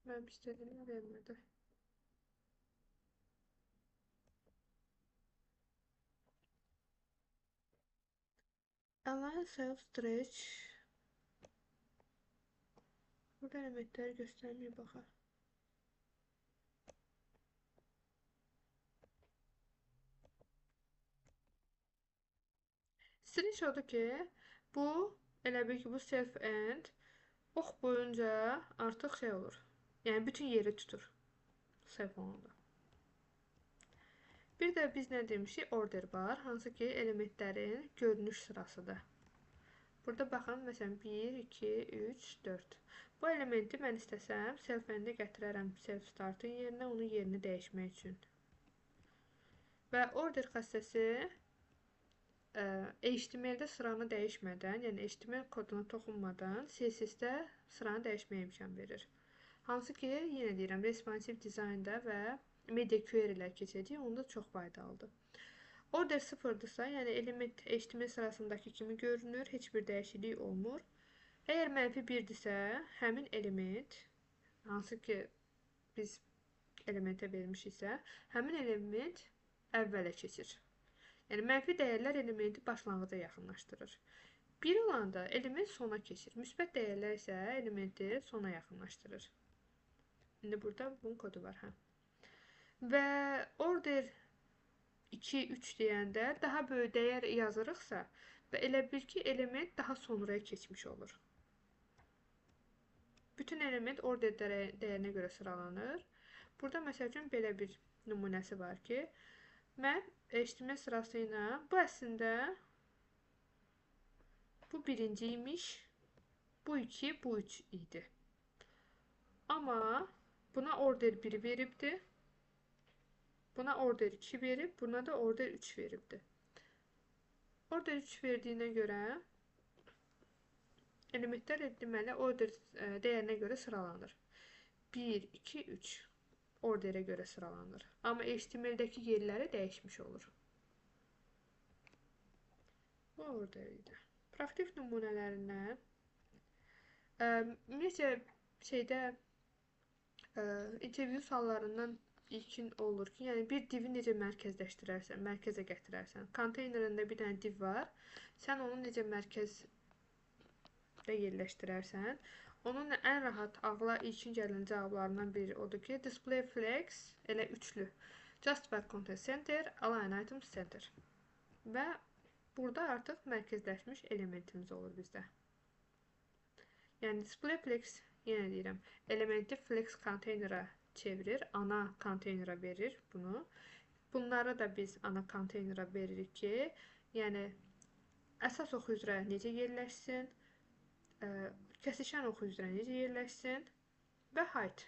Mən istədiyimi vermədi. Align self stretch. Burada elementləri göstərməyib baxar. Stretch odur ki, bu elə bil ki, bu self end ox boyunca artıq şey olur. Yəni bütün yeri tutur. Self olanda. Bir də biz nə demişik? Order var. Hansı ki, elementlərin görünüş sırasıdır. Burada baxın, məsələn, 1, 2, 3, 4. Bu elementi mən istəsəm, self-end'i gətirərəm self startın yerinə, onun yerini dəyişmək üçün. Və order xassəsi HTML-də sıranı dəyişmədən, yəni HTML koduna toxunmadan CSS-də sıranı dəyişməyə imkan verir. Hansı ki, yenə deyirəm, responsive dizaynda və media query'lər keçəcək, onda çox faydalıdır. Order 0'dırsa, yəni element HTML sırasındakı kimi görünür, heç bir dəyişiklik olmur. Əgər mənfi 1'dirsə, həmin element, hansı ki biz elementə verilmişiksə, həmin element əvvələ keçir. Yəni mənfi dəyərlər elementi başlanğıca yaxınlaşdırır. 1 olanda element sona keçir. Müsbət dəyərlər isə elementi sona yaxınlaşdırır. İndi burada bunun kodu var. Və order 2, 3 deyəndə daha böyük dəyər yazırıqsa və elə bil ki, element daha sonraya keçmiş olur. Bütün element order dəyərinə görə sıralanır. Burada məsəl üçün belə bir nümunəsi var ki, mən HTML sırası ilə bu əslində bu birinci imiş, bu 2, bu 3 idi. Amma buna order 1 veribdi. Buna order 2 verib, buna da order 3 veribdi. Order 3 verdiyinə görə elementlər deməli order dəyərinə görə sıralanır. 1, 2, 3 orderə görə sıralanır. Amma HTML-dəki yerləri dəyişmiş olur. Bu order idi. Praktik nümunələrindən ümumiyyətlə intervyu suallarından ilkin olur ki, yəni bir divi necə mərkəzləşdirərsən, mərkəzə gətirərsən. Konteynerində bir dənə div var. Sən onu necə mərkəzdə yerləşdirərsən. Onun ən rahat ağla ilkin gələn cavablarından biri odur ki, display flex elə üçlü. Justify content center, align items center. Və burada artıq mərkəzləşmiş elementimiz olur bizdə. Yəni display flex, yenə deyirəm, elementi flex konteynera çevirir, ana konteynera verir bunu. Bunları da biz ana konteynera veririk ki, yəni əsas oxu üzrə necə yerləşsin, kəsişən oxu üzrə necə yerləşsin və height.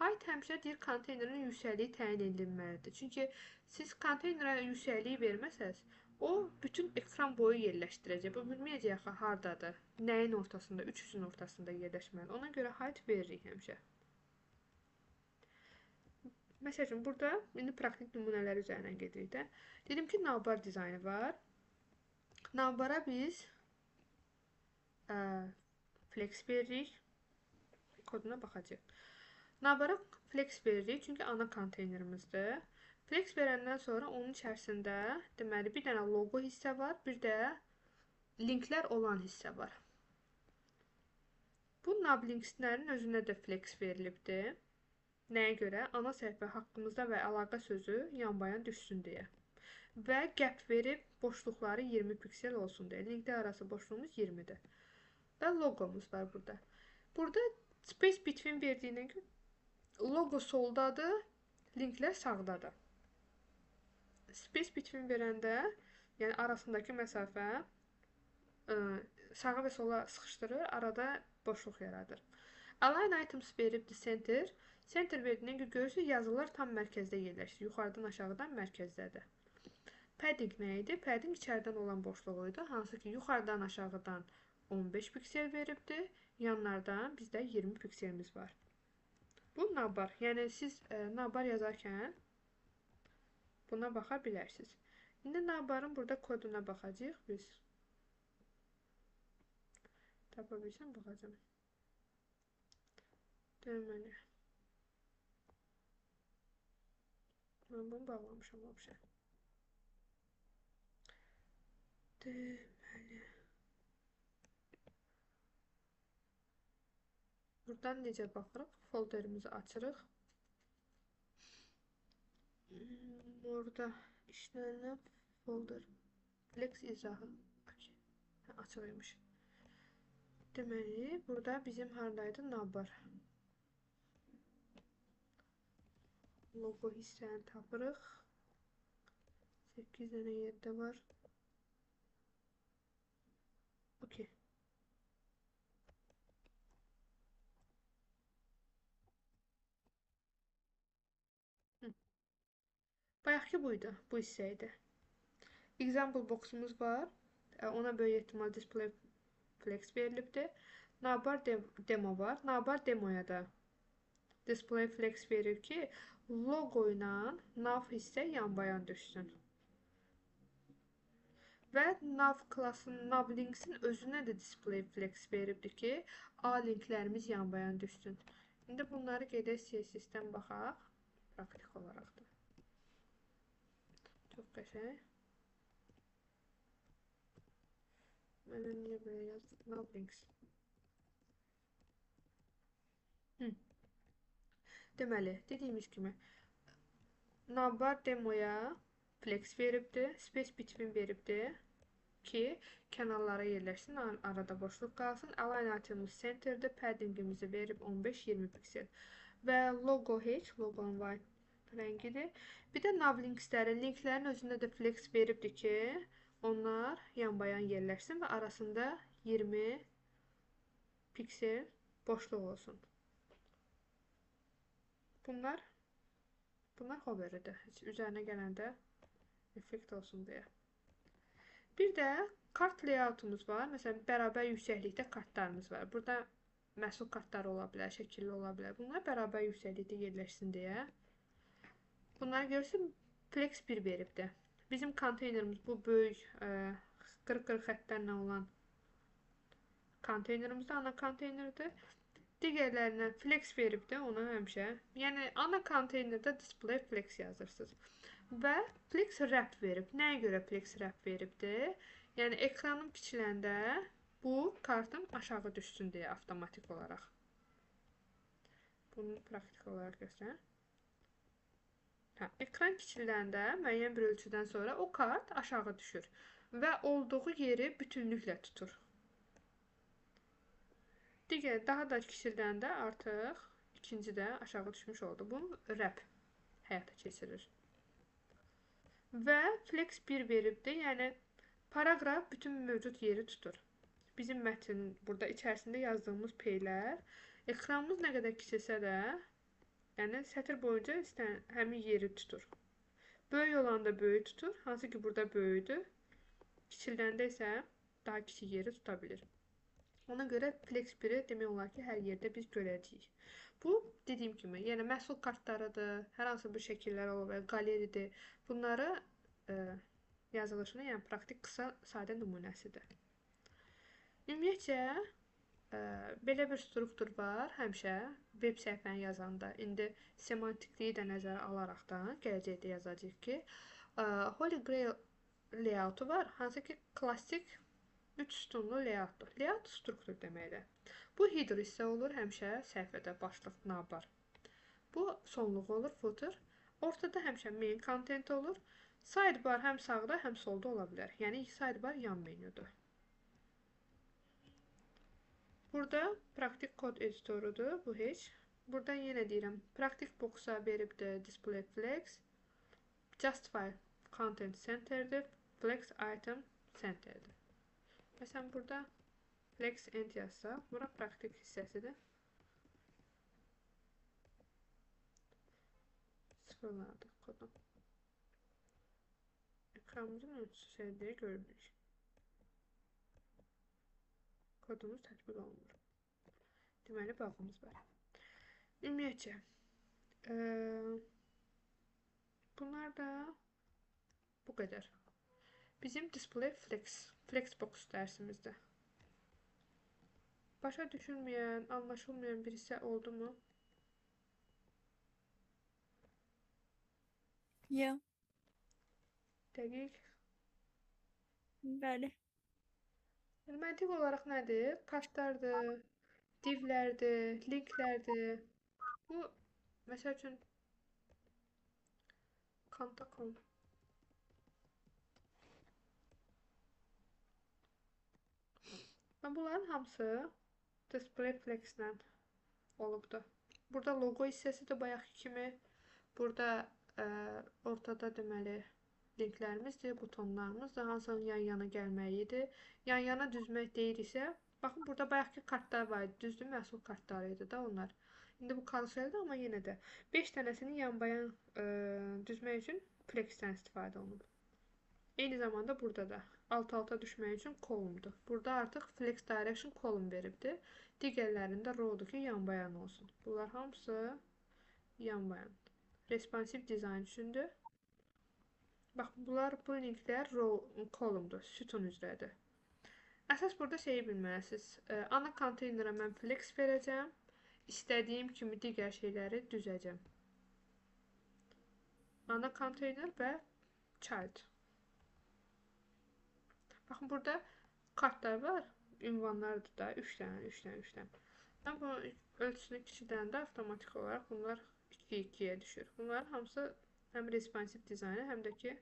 Height həmişə deyir konteynerin yüksəkliyi təyin edilməlidir. Çünki siz konteynera yüksəkliyi verməsəz, o bütün ekran boyu yerləşdirəcək. Bu bilməyəcək ki, hardadır, nəyin ortasında, 300-ün ortasında yerləşməli. Ona görə height veririk həmişə. Məsəl üçün, burada indi praktik nümunələr üzərindən gedirik də. Dedim ki, navbar dizaynı var. Navbara biz flex veririk. Koduna baxacaq. Navbara flex veririk, çünki ana konteynerimizdir. Flex verəndən sonra onun içərisində deməli bir dənə logo hissə var, bir də linklər olan hissə var. Bu nav linkslərin özünə də flex verilibdir. Nəyə görə? Ana səhifə haqqımızda və əlaqə sözü yanbayan düşsün deyə. Və gap verib boşluqları 20 piksel olsun deyə. Linklər arası boşluğumuz 20-dir. Və logomuz var burada. Burada space between verdiyinə görə logo soldadır, linklər sağdadır. Space between verəndə, yəni arasındakı məsafə sağa və sola sıxışdırır, arada boşluq yaradır. Align items veribdir center. Center verdiyinə görə görürsünüz, yazılar tam mərkəzdə yerləşir. Yuxarıdan aşağıdan mərkəzdədir. Padding nə idi? Padding içəridən olan boşluğu idi. Hansı ki, yuxarıdan aşağıdan 15 piksel veribdir. Yanlardan bizdə 20 pikselimiz var. Bu navbar. Yəni siz navbar yazarkən buna baxa bilərsiniz. İndi navbarın burada koduna baxacağıq biz. Tapa bilsəm baxacağım. Deməli. Mən bunu bağlamışam vəbşə. Deməli. Buradan necə baxırıq? Folderimizi açırıq. Burada işlənən folder. Flex izahı. Açılıymış. Deməli, burada bizim haradaydı? Navbar. Logo hissəni tapırıq. 8 dənə yerdə var. Okey. Bayaqki buydu, bu hissə idi. Example boxumuz var. Ona böyük ehtimal display flex verilibdir. Navbar demo var. Navbar demoya da display flex verir ki, logo ilə nav hissə yanbayan düşsün. Və nav klasının, nav linksin özünə də display flex veribdir ki, A linklərimiz yanbayan düşsün. İndi bunları gedək CSS-dən baxaq. Praktik olaraq da. Çox qəşəng. Mənə niyə belə yazdı? Navlinks. Deməli, dediyimiz kimi navbar demoya flex veribdi, space between veribdi ki, kənarlara yerləşsin, arada boşluq qalsın. Align itemimiz centerdə, paddingimizi verib 15-20 piksel. Və logo heç, logonun white rəngidir. Bir də navlinksləri, linklərin özündə də flex veribdi ki, onlar yanbayan yerləşsin və arasında 20 piksel boşluq olsun. Bunlar hover'dir. Üzərinə gələndə effekt olsun deyə. Bir də kart layoutumuz var. Məsələn, bərabər yüksəklikdə kartlarımız var. Burada məhsul kartları ola bilər, şəkilli ola bilər. Bunlar bərabər yüksəklikdə yerləşsin deyə. Bunları görürsün, flex 1 veribdir. Bizim konteynerimiz bu böyük qırıq-qırıq xəttlərlə olan konteynerimiz də ana konteynerdir. Digərlərinə flex veribdir, ona həmişə. Yəni, ana konteynerdə display flex yazırsınız. Və flex wrap verib. Nəyə görə flex wrap veribdir? Yəni, ekranın kiçiləndə bu kartın aşağı düşsün deyə avtomatik olaraq. Bunu praktik olaraq göstərəm. Ekran kiçiləndə müəyyən bir ölçüdən sonra o kart aşağı düşür və olduğu yeri bütünlüklə tutur. Digər, daha da kiçildəndə artıq ikinci də aşağı düşmüş oldu. Bu wrap həyata keçirir. Və flex 1 veribdir, yəni paragraf bütün mövcud yeri tutur. Bizim mətn burada içərisində yazdığımız peylər ekranımız nə qədər kiçilsə də, yəni sətr boyunca həmin yeri tutur. Böyük olanda böyük tutur, hansı ki burada böyüdür. Kiçildəndə isə daha kiçik yeri tuta bilir. Ona görə flex 1-i demək olar ki, hər yerdə biz görəcəyik. Bu, dediyim kimi, yəni məhsul kartlarıdır, hər hansı bir şəkillər olur, qaleridir. Bunları yazılışının, yəni praktik qısa, sadə nümunəsidir. Ümumiyyətcə, belə bir struktur var həmişə web səhifəni yazanda. İndi semantikliyi də nəzərə alaraqdan gələcəkdə yazacağıq ki, Holy Grail layoutu var, hansı ki, klassik 3 sütunlu layoutdur. Layout struktur deməkdir. Bu header hissə olur həmişə səhifədə başlıq, navbar. Bu sonluq olur, footer. Ortada həmişə main content olur. Sidebar həm sağda, həm solda ola bilər. Yəni sidebar yan menyudur. Burada praktik kod editorudur, bu heç. Burada yenə deyirəm, praktik boxa veribdir display flex, justify content centerdir, flex item centerdir. Məsələn, burada flex end yazsaq, bura praktik hissəsidir. Sıfırladıq kodu. Ekranımızın ölçüsü səhədəyə görmürük. Kodumuz tətbiq olunur. Deməli, bağımız var. Ümumiyyətcə, bunlar da bu qədər. Bizim display flexbox dərsimizdə. Başa düşülməyən, anlaşılmayan bir hissə oldu mu? Yox. Dəqiq. Bəli. Məntiq olaraq nədir? Kartlardır, divlərdir, linklərdir. Bu, məsəl üçün, Kanta.com. Bunların hamısı display flex-lə olubdur. Burada logo hissəsi də bayaqki kimi. Burada ortada deməli linklərimizdir, butonlarımızdır, hansının yan-yana gəlməyidir. Yan-yana düzmək deyiriksə, baxın, burada bayaqki kartlar var idi, düzdür, məhsul kartları idi da onlar. İndi bu karuseldir, amma yenə də 5 dənəsini yan-bayan düzmək üçün flex-dən istifadə olunub. Eyni zamanda burada da alt-alta düşmək üçün columndur. Burada artıq flex direction column veribdir. Digərlərində rowdur ki, yan-bayan olsun. Bunlar hamısı yan-bayan. Responsive dizayn üçündür. Bax, bu linklər columndur, sütun üzrədir. Əsas burada şeyi bilməlisiniz. Ana konteynerə mən flex verəcəm. İstədiyim kimi digər şeyləri düzəcəm. ana konteyner və child. Baxın, burada kartlar var, ünvanlardır da, 3 dənə, 3 dənə, 3 dənə. Mən bu ölçüsünü kiçildəndə avtomatik olaraq bunlar 2-2-yə düşür. Bunların hamısı həm responsive dizaynı, həm də ki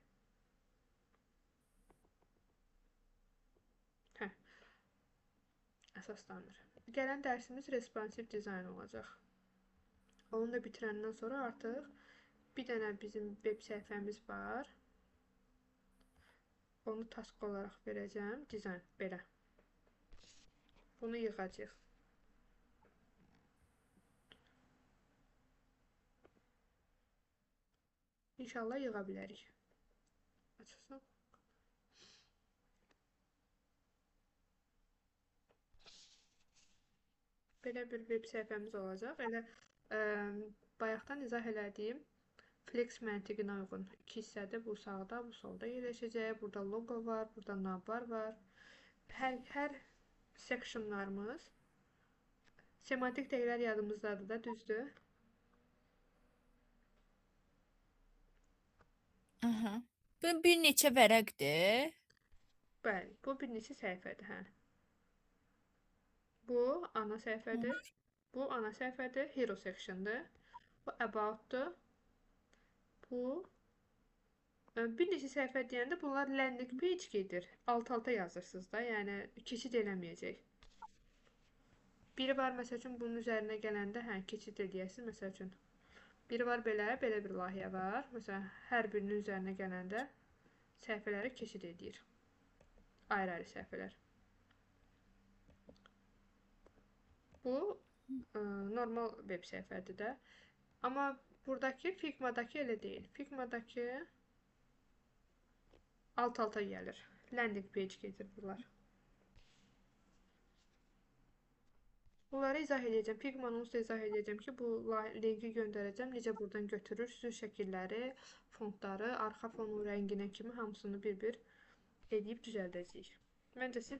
əsaslanır. Gələn dərsimiz responsive dizayn olacaq. Onu da bitirəndən sonra artıq bir dənə bizim web səhifəmiz var. Onu task olaraq verəcəm. Dizayn, belə. Bunu yığacaq. İnşallah yığa bilərik. Açılsın. Belə bir web səhifəmiz olacaq. Elə bayaqdan izah elədiyim flex məntiqinə uyğun 2 hissədir. Bu sağda, bu solda yerləşəcək. Burada logo var, burada navbar var. Hər sectionlarımız semantik taglər yadımızdadır da, düzdür? Aha. Bu bir neçə vərəqdir? Bəli, bu bir neçə səhifədir, hə. Bu ana səhifədir. Bu ana səhifədir, hero section'dır. Bu about'dur. Bu bir neçə səhifə deyəndə bunlar landing page gedir. Alt-alta yazırsınız da, yəni keçid eləməyəcək. Biri var, məsəl üçün, bunun üzərinə gələndə, hə, keçid eləyəsiniz, məsəl üçün. Biri var belə bir layihə var. Məsələn, hər birinin üzərinə gələndə səhifələri keçid edir. Ayrı-ayrı səhifələr. Bu normal web səhifədir də. Amma buradakı Figma-dakı elə deyil. Figma-dakı alt-alta gəlir. Landing page gedir bunlar. Bunları izah edəcəm. Figma-nı onsuz da izah edəcəm ki, bu linki göndərəcəm. Necə buradan götürür, süzül şəkilləri, fontları, arxa fonun rənginə kimi hamısını bir-bir edib düzəldəcəyik. Məncə siz